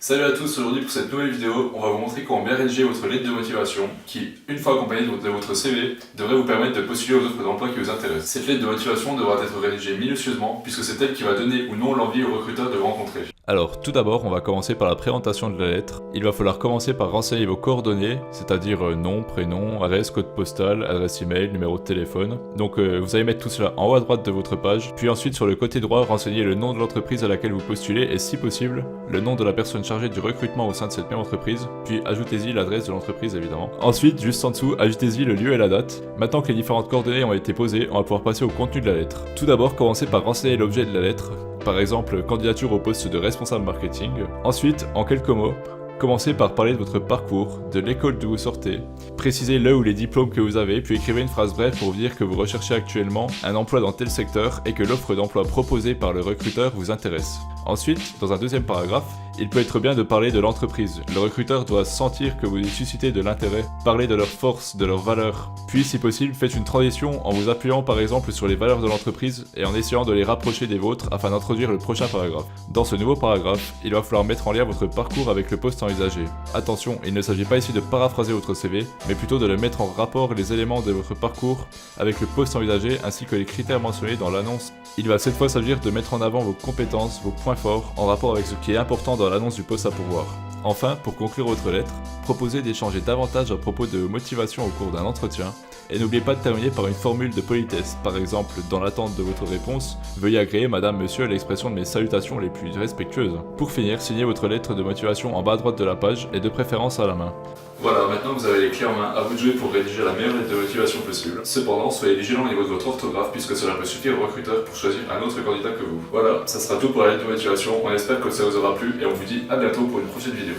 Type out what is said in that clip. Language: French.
Salut à tous, aujourd'hui pour cette nouvelle vidéo, on va vous montrer comment bien rédiger votre lettre de motivation qui, une fois accompagnée de votre CV, devrait vous permettre de postuler aux offres d'emploi qui vous intéressent. Cette lettre de motivation devra être rédigée minutieusement puisque c'est elle qui va donner ou non l'envie au recruteur de vous rencontrer. Alors, tout d'abord, on va commencer par la présentation de la lettre. Il va falloir commencer par renseigner vos coordonnées, c'est-à-dire nom, prénom, adresse, code postal, adresse email, numéro de téléphone. Donc vous allez mettre tout cela en haut à droite de votre page, puis ensuite sur le côté droit, renseigner le nom de l'entreprise à laquelle vous postulez et si possible, le nom de la personne chargée du recrutement au sein de cette même entreprise, puis ajoutez-y l'adresse de l'entreprise évidemment. Ensuite, juste en dessous, ajoutez-y le lieu et la date. Maintenant que les différentes coordonnées ont été posées, on va pouvoir passer au contenu de la lettre. Tout d'abord, commencez par renseigner l'objet de la lettre, par exemple candidature au poste de responsable marketing. Ensuite, en quelques mots, commencez par parler de votre parcours, de l'école d'où vous sortez, précisez le ou les diplômes que vous avez, puis écrivez une phrase brève pour dire que vous recherchez actuellement un emploi dans tel secteur et que l'offre d'emploi proposée par le recruteur vous intéresse. Ensuite, dans un deuxième paragraphe, il peut être bien de parler de l'entreprise. Le recruteur doit sentir que vous lui suscitez de l'intérêt, parler de leurs forces, de leurs valeurs. Puis, si possible, faites une transition en vous appuyant par exemple sur les valeurs de l'entreprise et en essayant de les rapprocher des vôtres afin d'introduire le prochain paragraphe. Dans ce nouveau paragraphe, il va falloir mettre en lien votre parcours avec le poste envisagé. Attention, il ne s'agit pas ici de paraphraser votre CV, mais plutôt de le mettre en rapport les éléments de votre parcours avec le poste envisagé ainsi que les critères mentionnés dans l'annonce. Il va cette fois s'agir de mettre en avant vos compétences, vos points forts, en rapport avec ce qui est important dans l'annonce du poste à pourvoir. Enfin, pour conclure votre lettre, proposez d'échanger davantage à propos de vos motivations au cours d'un entretien, et n'oubliez pas de terminer par une formule de politesse. Par exemple, dans l'attente de votre réponse, veuillez agréer madame, monsieur à l'expression de mes salutations les plus respectueuses. Pour finir, signez votre lettre de motivation en bas à droite de la page et de préférence à la main. Voilà, maintenant vous avez les clés en main, à vous de jouer pour rédiger la meilleure lettre de motivation possible. Cependant, soyez vigilants au niveau de votre orthographe puisque cela peut suffire au recruteur pour choisir un autre candidat que vous. Voilà, ça sera tout pour la lettre de motivation, on espère que ça vous aura plu et on vous dit à bientôt pour une prochaine vidéo.